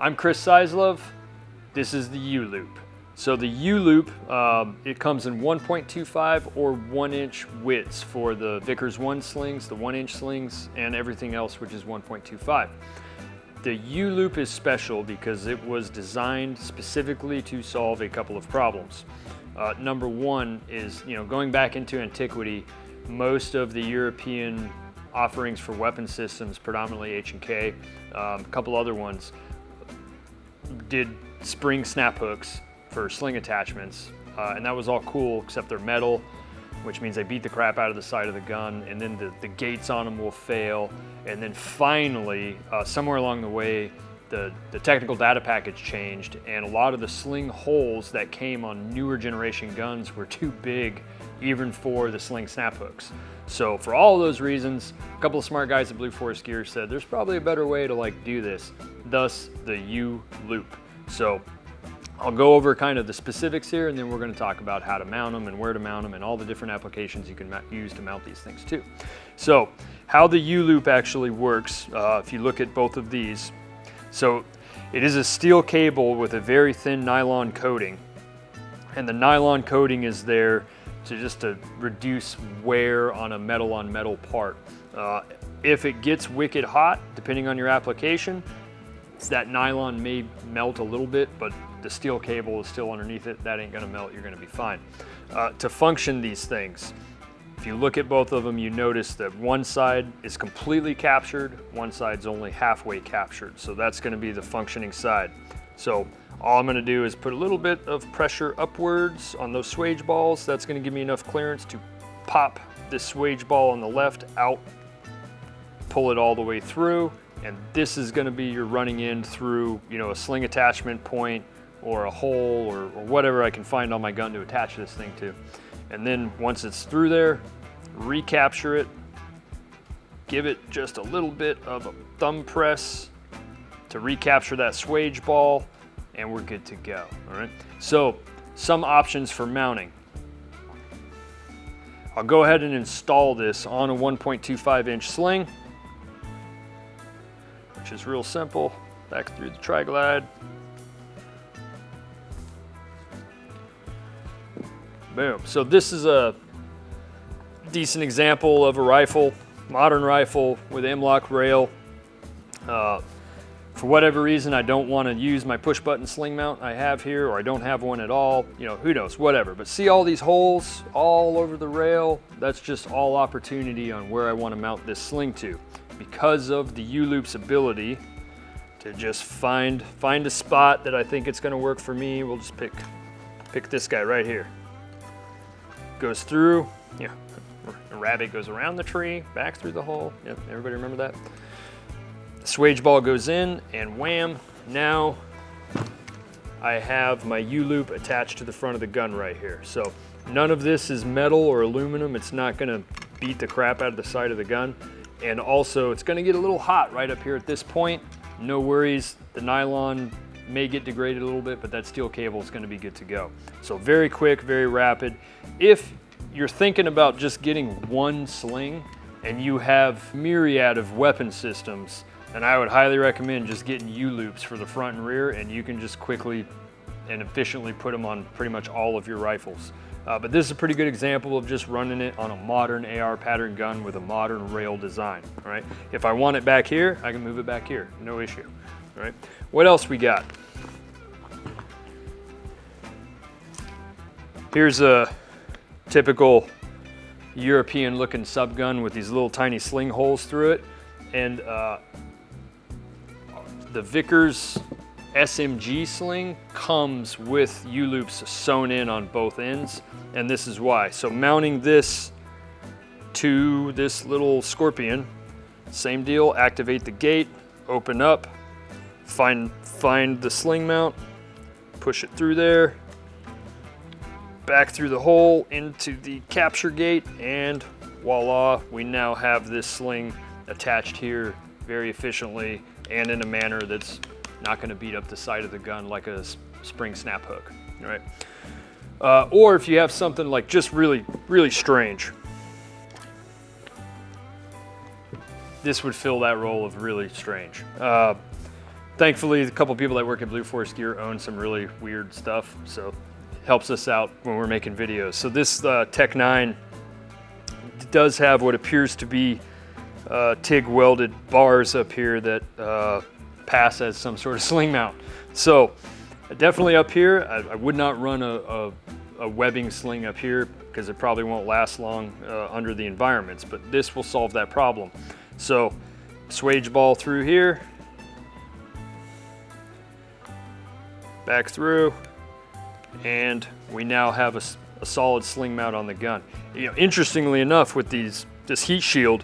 I'm Chris Seislove. This is the ULoop. So the ULoop, it comes in 1.25 or 1-inch widths for the Vickers 1 slings, the 1-inch slings, and everything else which is 1.25. The ULoop is special because it was designed specifically to solve a couple of problems. Number one is, going back into antiquity, most of the European offerings for weapon systems, predominantly H&K, a couple other ones, did spring snap hooks for sling attachments, and that was all cool except they're metal, which means they beat the crap out of the side of the gun, and then the gates on them will fail. And then finally, somewhere along the way, the technical data package changed, and a lot of the sling holes that came on newer generation guns were too big even for the sling snap hooks. So for all of those reasons, a couple of smart guys at Blue Forest Gear said there's probably a better way to do this, thus the ULoop. So I'll go over kind of the specifics here, and then we're going to talk about how to mount them and where to mount them and all the different applications you can use to mount these things too. So how the ULoop actually works, if you look at both of these, so it is a steel cable with a very thin nylon coating, and the nylon coating is there to reduce wear on a metal on metal part. If it gets wicked hot, depending on your application, that nylon may melt a little bit, but the steel cable is still underneath it. That ain't gonna melt, you're gonna be fine. To function these things, if you look at both of them, you notice that one side is completely captured, one side's only halfway captured. So that's gonna be the functioning side. So all I'm gonna do is put a little bit of pressure upwards on those swage balls. That's gonna give me enough clearance to pop this swage ball on the left out, pull it all the way through, and this is gonna be your running in through, a sling attachment point or a hole or whatever I can find on my gun to attach this thing to. And then once it's through there, recapture it, give it just a little bit of a thumb press to recapture that swage ball, and we're good to go, all right? So some options for mounting. I'll go ahead and install this on a 1.25-inch sling, which is real simple. Back through the tri-glide. Boom. So this is a decent example of a rifle, modern rifle with M-LOK rail. For whatever reason, I don't want to use my push button sling mount I have here, or I don't have one at all, who knows, whatever. But see all these holes all over the rail? That's just all opportunity on where I want to mount this sling to. Because of the ULoop's ability to just find a spot that I think it's going to work for me, we'll just pick this guy right here. Goes through, a rabbit goes around the tree, back through the hole. Yep, everybody remember that? The swage ball goes in, and wham, now I have my ULoop attached to the front of the gun right here. So none of this is metal or aluminum. It's not gonna beat the crap out of the side of the gun. And also it's gonna get a little hot right up here at this point. No worries, the nylon may get degraded a little bit, but that steel cable is gonna be good to go. So very quick, very rapid. If you're thinking about just getting one sling and you have myriad of weapon systems, and I would highly recommend just getting ULoops for the front and rear, and you can just quickly and efficiently put them on pretty much all of your rifles. But this is a pretty good example of just running it on a modern AR pattern gun with a modern rail design, all right? If I want it back here, I can move it back here, no issue, all right? What else we got? Here's a typical European looking subgun with these little tiny sling holes through it, and the Vickers SMG sling comes with ULoops sewn in on both ends, and this is why. So mounting this to this little Scorpion, same deal, activate the gate, open up, find the sling mount, push it through there, back through the hole into the capture gate, and voila, we now have this sling attached here very efficiently and in a manner that's not going to beat up the side of the gun like a spring snap hook, right? Or if you have something like just really, really strange, this would fill that role of really strange. The thankfully, a couple people that work at Blue Force Gear own some really weird stuff, so helps us out when we're making videos. So this Tech 9 does have what appears to be TIG welded bars up here that pass as some sort of sling mount. So definitely up here, I would not run a webbing sling up here because it probably won't last long under the environments, but this will solve that problem. So swage ball through here, back through, and we now have a solid sling mount on the gun. You know, interestingly enough, with this heat shield,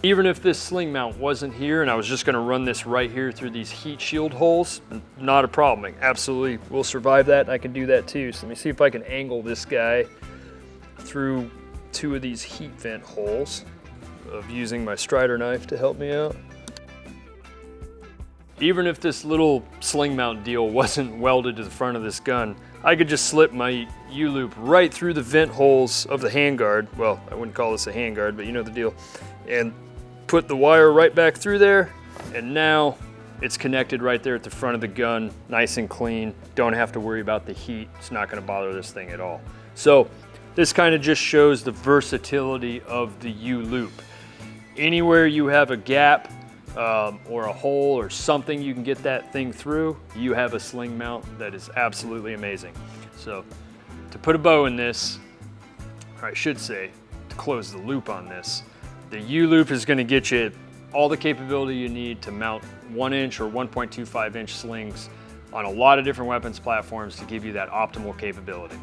even if this sling mount wasn't here and I was just going to run this right here through these heat shield holes, not a problem. Absolutely will survive that, and I can do that too. So let me see if I can angle this guy through 2 of these heat vent holes of using my Strider knife to help me out. Even if this little sling mount deal wasn't welded to the front of this gun, I could just slip my ULoop right through the vent holes of the handguard. Well, I wouldn't call this a handguard, but you know the deal. And put the wire right back through there, and now it's connected right there at the front of the gun, nice and clean. Don't have to worry about the heat. It's not gonna bother this thing at all. So this kind of just shows the versatility of the ULoop. Anywhere you have a gap or a hole or something you can get that thing through, you have a sling mount that is absolutely amazing. So to put a bow in this, or I should say, to close the loop on this, the ULoop is going to get you all the capability you need to mount 1-inch or 1.25-inch slings on a lot of different weapons platforms to give you that optimal capability.